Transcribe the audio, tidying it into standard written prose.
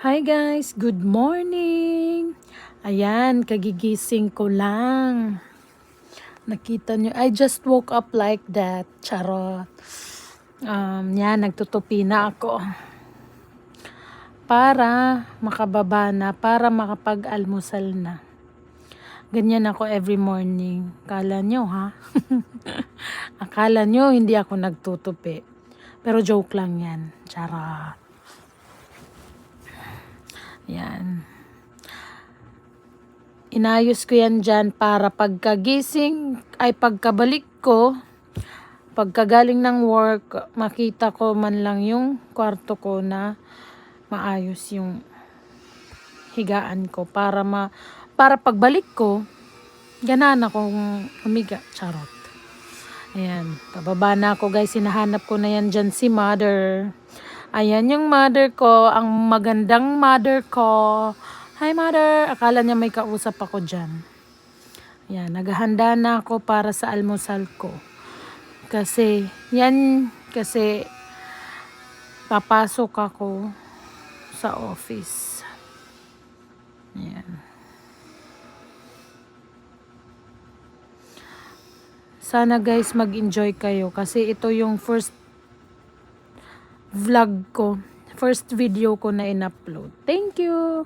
Hi guys, good morning. Ayan, kagigising ko lang. Nakita nyo, I just woke up like that. Charot. Yan, nagtutupi na ako. Para makababa na, para makapag-almusal na. Ganyan ako every morning. Akala nyo ha? Akala nyo hindi ako nagtutupi. Pero joke lang yan. Charot. Yan. Inayos ko yan dyan para pagkagising, ay pagkabalik ko, pagkagaling ng work, makita ko man lang yung kwarto ko na maayos yung higaan ko. Para pagbalik ko, ganaan akong umiga. Charot. Ayan, pababa na ako guys. Hinahanap ko na yan dyan si mother. Ayan yung mother ko, ang magandang mother ko. Hi mother, akala niya may kausap ako dyan. Ayan, naghahanda na ako para sa almusal ko. Kasi papasok ako sa office. Ayan. Sana guys mag-enjoy kayo kasi ito yung first vlog ko, first video ko na in-upload. Thank you!